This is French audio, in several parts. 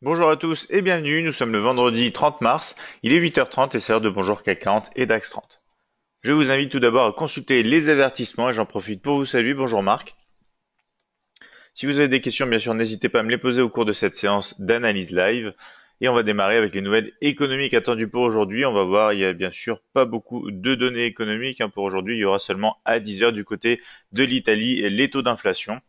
Bonjour à tous et bienvenue, nous sommes le vendredi 30 mars, il est 8h30 et c'est l'heure de Bonjour CAC 40 et DAX 30. Je vous invite tout d'abord à consulter les avertissements et j'en profite pour vous saluer. Bonjour Marc. Si vous avez des questions, bien sûr, n'hésitez pas à me les poser au cours de cette séance d'analyse live. Et on va démarrer avec les nouvelles économiques attendues pour aujourd'hui. On va voir, il y a bien sûr pas beaucoup de données économiques pour aujourd'hui. Il y aura seulement à 10 heures du côté de l'Italie les taux d'inflation.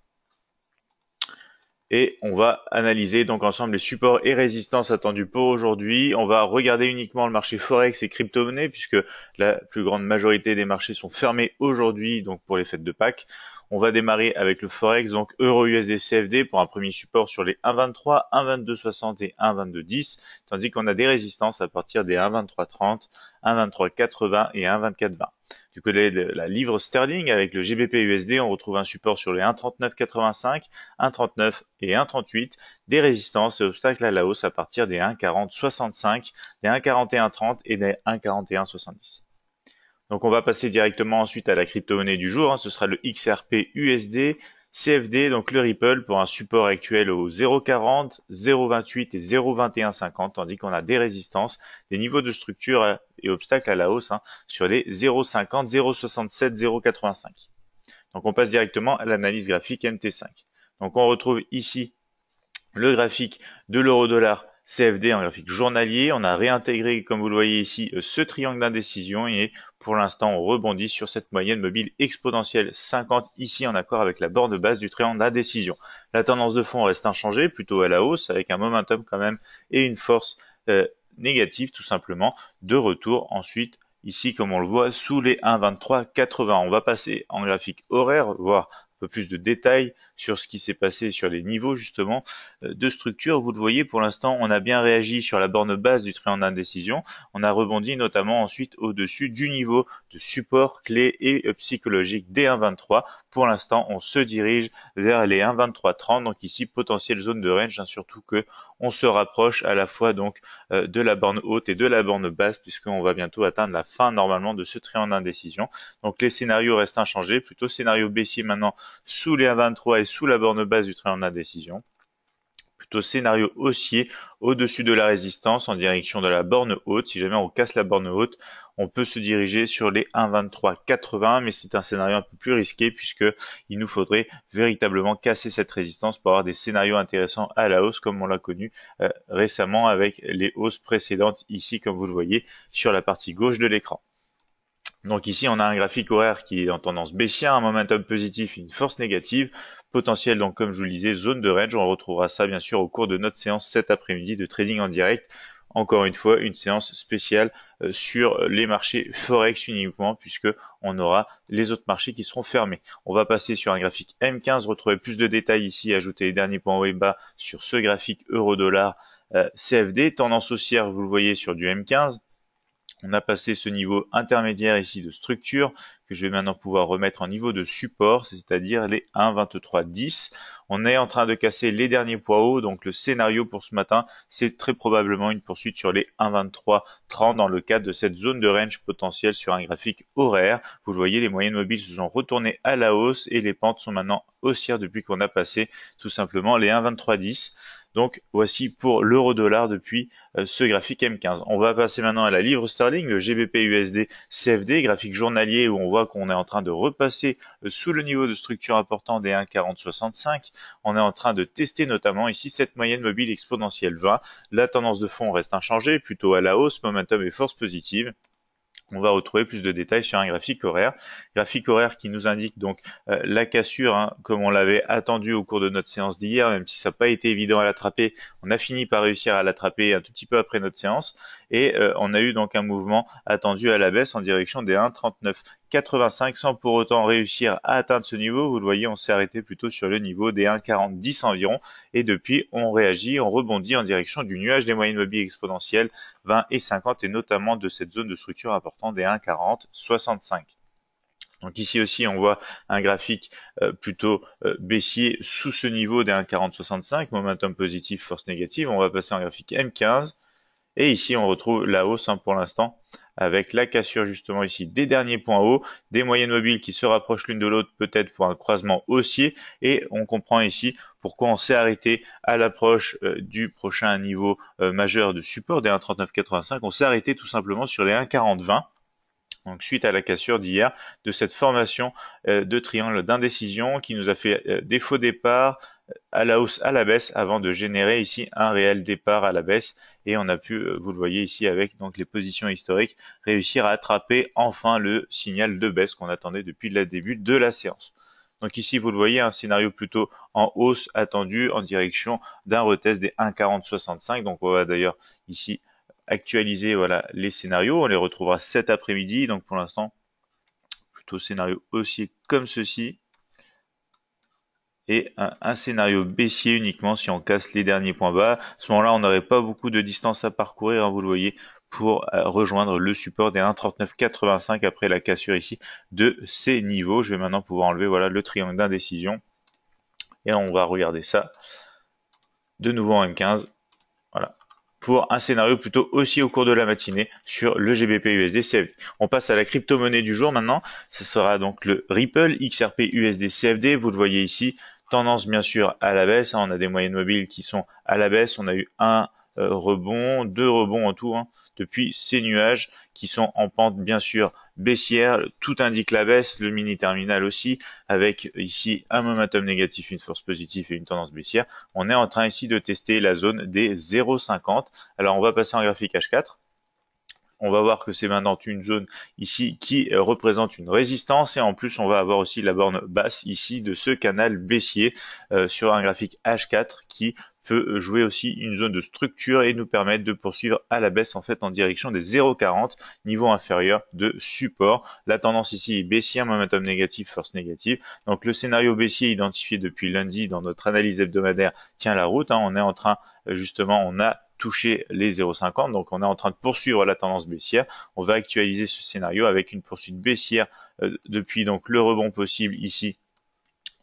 Et on va analyser donc ensemble les supports et résistances attendus pour aujourd'hui. On va regarder uniquement le marché Forex et crypto-monnaie puisque la plus grande majorité des marchés sont fermés aujourd'hui donc pour les fêtes de Pâques. On va démarrer avec le Forex, donc Euro USD CFD pour un premier support sur les 1,23, 1,2260 et 1,2210, tandis qu'on a des résistances à partir des 1,2330, 1,2380 et 1,2420. Du côté de la livre sterling, avec le GBP USD, on retrouve un support sur les 1,3985, 1,39 et 1,38, des résistances et obstacles à la hausse à partir des 1,4065, des 1,4130 et des 1,4170. Donc on va passer directement ensuite à la crypto-monnaie du jour, ce sera le XRP USD, CFD, donc le Ripple pour un support actuel au 0,40, 0,28 et 0,2150, tandis qu'on a des résistances, des niveaux de structure et obstacles à la hausse sur les 0,50, 0,67, 0,85. Donc on passe directement à l'analyse graphique MT5. Donc on retrouve ici le graphique de l'euro-dollar CFD en graphique journalier. On a réintégré, comme vous le voyez ici, ce triangle d'indécision et pour l'instant, on rebondit sur cette moyenne mobile exponentielle 50 ici en accord avec la borne basse du triangle d'indécision. La tendance de fond reste inchangée, plutôt à la hausse avec un momentum quand même et une force négative tout simplement de retour ensuite ici comme on le voit sous les 1,2380. On va passer en graphique horaire, voir peu plus de détails sur ce qui s'est passé sur les niveaux justement de structure. Vous le voyez, pour l'instant, on a bien réagi sur la borne basse du triangle d'indécision. On a rebondi notamment ensuite au-dessus du niveau de support clé et psychologique des 1,23. Pour l'instant, on se dirige vers les 1,2330. Donc ici, potentielle zone de range, surtout que on se rapproche à la fois donc de la borne haute et de la borne basse puisqu'on va bientôt atteindre la fin normalement de ce triangle d'indécision. Donc les scénarios restent inchangés, plutôt scénario baissier maintenant sous les 1,23 et sous la borne basse du triangle d'indécision. Plutôt scénario haussier au-dessus de la résistance en direction de la borne haute. Si jamais on casse la borne haute, on peut se diriger sur les 1,2380, mais c'est un scénario un peu plus risqué puisque il nous faudrait véritablement casser cette résistance pour avoir des scénarios intéressants à la hausse comme on l'a connu récemment avec les hausses précédentes ici comme vous le voyez sur la partie gauche de l'écran. Donc ici, on a un graphique horaire qui est en tendance baissière, un momentum positif et une force négative. Potentiel, donc comme je vous le disais, zone de range. On retrouvera ça bien sûr au cours de notre séance cet après-midi de trading en direct. Encore une fois, une séance spéciale sur les marchés Forex uniquement, puisque on aura les autres marchés qui seront fermés. On va passer sur un graphique M15, retrouver plus de détails ici, ajouter les derniers points haut et bas sur ce graphique euro-dollar CFD. Tendance haussière, vous le voyez sur du M15. On a passé ce niveau intermédiaire ici de structure que je vais maintenant pouvoir remettre en niveau de support, c'est-à-dire les 1,2310. On est en train de casser les derniers poids hauts, donc le scénario pour ce matin, c'est très probablement une poursuite sur les 1,2330 dans le cadre de cette zone de range potentielle sur un graphique horaire. Vous le voyez, les moyennes mobiles se sont retournées à la hausse et les pentes sont maintenant haussières depuis qu'on a passé tout simplement les 1,2310. Donc voici pour l'euro-dollar depuis ce graphique M15. On va passer maintenant à la livre sterling, le GBP USD CFD, graphique journalier où on voit qu'on est en train de repasser sous le niveau de structure important des 1,4065. On est en train de tester notamment ici cette moyenne mobile exponentielle 20. La tendance de fond reste inchangée, plutôt à la hausse, momentum et force positive. On va retrouver plus de détails sur un graphique horaire. Graphique horaire qui nous indique donc la cassure, comme on l'avait attendu au cours de notre séance d'hier, même si ça n'a pas été évident à l'attraper. On a fini par réussir à l'attraper un tout petit peu après notre séance. Et on a eu donc un mouvement attendu à la baisse en direction des 1,3985 sans pour autant réussir à atteindre ce niveau. Vous le voyez, on s'est arrêté plutôt sur le niveau des 1,4010 environ. Et depuis, on réagit, on rebondit en direction du nuage des moyennes mobiles exponentielles 20 et 50 et notamment de cette zone de structure importante des 1,4065. Donc ici aussi, on voit un graphique plutôt baissier sous ce niveau des 1,4065, momentum positif, force négative. On va passer en graphique M15. Et ici, on retrouve la hausse pour l'instant avec la cassure justement ici des derniers points hauts, des moyennes mobiles qui se rapprochent l'une de l'autre peut-être pour un croisement haussier, et on comprend ici pourquoi on s'est arrêté à l'approche du prochain niveau majeur de support des 1,3985. On s'est arrêté tout simplement sur les 1,4020. Donc suite à la cassure d'hier de cette formation de triangle d'indécision qui nous a fait des faux départs à la hausse, à la baisse, avant de générer ici un réel départ à la baisse. Et on a pu, vous le voyez ici avec donc les positions historiques, réussir à attraper enfin le signal de baisse qu'on attendait depuis le début de la séance. Donc ici, vous le voyez, un scénario plutôt en hausse attendu en direction d'un retest des 1,4065. Donc on va d'ailleurs ici actualiser voilà les scénarios. On les retrouvera cet après-midi. Donc pour l'instant, plutôt scénario haussier comme ceci. Et un scénario baissier uniquement si on casse les derniers points bas. À ce moment-là, on n'aurait pas beaucoup de distance à parcourir, hein, vous le voyez, pour rejoindre le support des 1,3985 après la cassure ici de ces niveaux. Je vais maintenant pouvoir enlever voilà le triangle d'indécision. Et on va regarder ça de nouveau en M15. Voilà, pour un scénario plutôt aussi au cours de la matinée sur le GBP USD CFD. On passe à la crypto-monnaie du jour maintenant. Ce sera donc le Ripple XRP USD CFD. Vous le voyez ici, tendance bien sûr à la baisse. On a des moyennes mobiles qui sont à la baisse. On a eu un rebond, deux rebonds en tout, hein, depuis ces nuages qui sont en pente bien sûr baissière. Tout indique la baisse, le mini terminal aussi, avec ici un momentum négatif, une force positive et une tendance baissière. On est en train ici de tester la zone des 0,50. Alors on va passer en graphique H4. On va voir que c'est maintenant une zone ici qui représente une résistance, et en plus on va avoir aussi la borne basse ici de ce canal baissier sur un graphique H4 qui peut jouer aussi une zone de structure et nous permettre de poursuivre à la baisse en fait en direction des 0,40, niveau inférieur de support. La tendance ici est baissière, momentum négatif, force négative. Donc le scénario baissier identifié depuis lundi dans notre analyse hebdomadaire tient la route, hein. On est en train justement, on a touché les 0,50, donc on est en train de poursuivre la tendance baissière. On va actualiser ce scénario avec une poursuite baissière depuis donc le rebond possible ici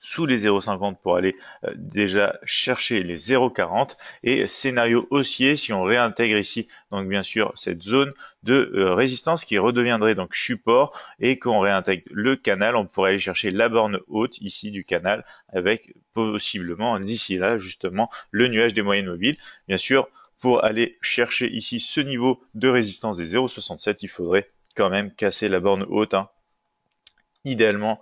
sous les 0,50 pour aller déjà chercher les 0,40, et scénario haussier si on réintègre ici donc bien sûr cette zone de résistance qui redeviendrait donc support, et qu'on réintègre le canal, on pourrait aller chercher la borne haute ici du canal avec possiblement d'ici là justement le nuage des moyennes mobiles. Bien sûr, pour aller chercher ici ce niveau de résistance des 0,67, il faudrait quand même casser la borne haute, hein. Idéalement,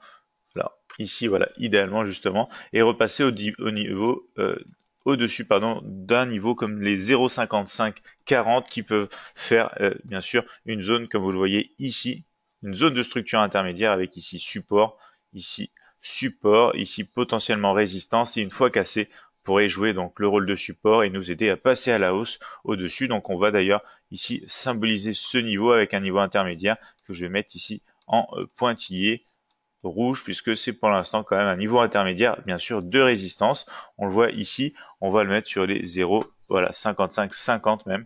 là, ici, voilà, idéalement justement, et repasser au niveau, au-dessus, pardon, d'un niveau comme les 0,55-40 qui peuvent faire, bien sûr, une zone, comme vous le voyez ici, une zone de structure intermédiaire avec ici support, ici potentiellement résistance, et une fois cassé, pourrait jouer donc le rôle de support et nous aider à passer à la hausse au-dessus. Donc on va d'ailleurs ici symboliser ce niveau avec un niveau intermédiaire que je vais mettre ici en pointillé rouge, puisque c'est pour l'instant quand même un niveau intermédiaire bien sûr de résistance. On le voit ici, on va le mettre sur les 0, voilà, 55-50 même,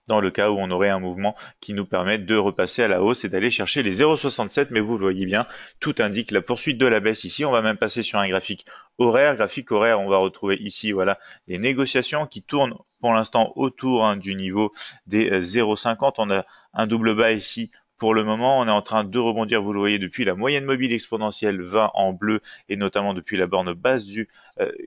dans le cas où on aurait un mouvement qui nous permet de repasser à la hausse et d'aller chercher les 0,67, mais vous le voyez bien, tout indique la poursuite de la baisse ici. On va même passer sur un graphique horaire. Graphique horaire, on va retrouver ici voilà les négociations qui tournent pour l'instant autour, hein, du niveau des 0,50. On a un double bas ici. Pour le moment, on est en train de rebondir, vous le voyez, depuis la moyenne mobile exponentielle 20 en bleu, et notamment depuis la borne basse du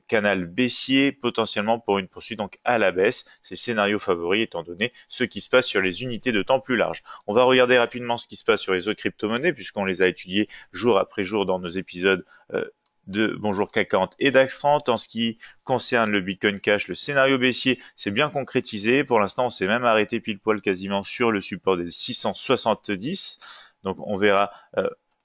canal baissier, potentiellement pour une poursuite donc à la baisse. C'est le scénario favori étant donné ce qui se passe sur les unités de temps plus larges. On va regarder rapidement ce qui se passe sur les autres crypto-monnaies, puisqu'on les a étudiées jour après jour dans nos épisodes de Bonjour CAC 40 et DAX 30. En ce qui concerne le Bitcoin Cash, le scénario baissier s'est bien concrétisé. Pour l'instant, on s'est même arrêté pile poil quasiment sur le support des 670. Donc on verra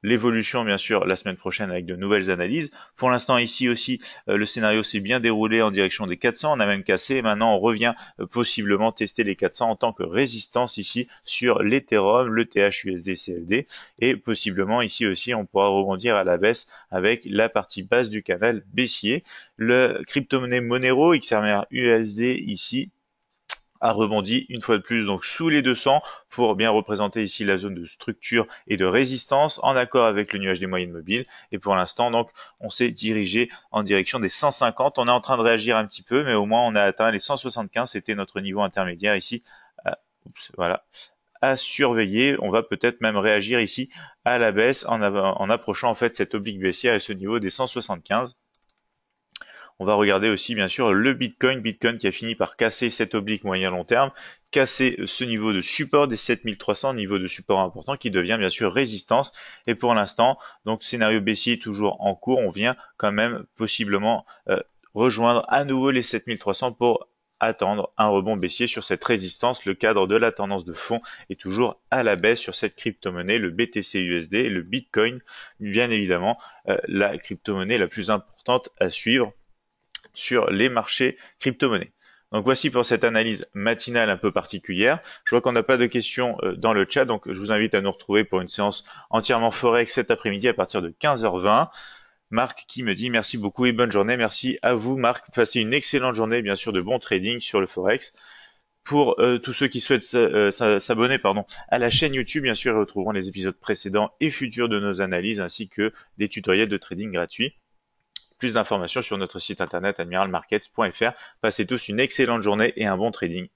l'évolution bien sûr la semaine prochaine avec de nouvelles analyses. Pour l'instant ici aussi le scénario s'est bien déroulé en direction des 400, on a même cassé, et maintenant on revient possiblement tester les 400 en tant que résistance ici sur l'Ethereum, le THUSD CFD, et possiblement ici aussi on pourra rebondir à la baisse avec la partie basse du canal baissier. Le crypto-monnaie Monero XRP USD ici a rebondi une fois de plus donc sous les 200 pour bien représenter ici la zone de structure et de résistance en accord avec le nuage des moyennes mobiles. Et pour l'instant donc on s'est dirigé en direction des 150. On est en train de réagir un petit peu, mais au moins on a atteint les 175. C'était notre niveau intermédiaire ici. Voilà, à surveiller. On va peut-être même réagir ici à la baisse en approchant en fait cette oblique baissière à ce niveau des 175. On va regarder aussi bien sûr le Bitcoin qui a fini par casser cette oblique moyen long terme, casser ce niveau de support des 7300, niveau de support important qui devient bien sûr résistance. Et pour l'instant, donc scénario baissier toujours en cours, on vient quand même possiblement rejoindre à nouveau les 7300 pour attendre un rebond baissier sur cette résistance. Le cadre de la tendance de fond est toujours à la baisse sur cette crypto-monnaie, le BTC USD et le Bitcoin, bien évidemment, la crypto-monnaie la plus importante à suivre sur les marchés crypto-monnaies. Donc voici pour cette analyse matinale un peu particulière. Je vois qu'on n'a pas de questions dans le chat, donc je vous invite à nous retrouver pour une séance entièrement Forex cet après-midi à partir de 15h20. Marc qui me dit merci beaucoup et bonne journée. Merci à vous Marc. Passez une excellente journée, bien sûr de bon trading sur le Forex. Pour tous ceux qui souhaitent s'abonner à la chaîne YouTube, bien sûr, ils retrouveront les épisodes précédents et futurs de nos analyses ainsi que des tutoriels de trading gratuits. Plus d'informations sur notre site internet admiralmarkets.fr. Passez tous une excellente journée et un bon trading.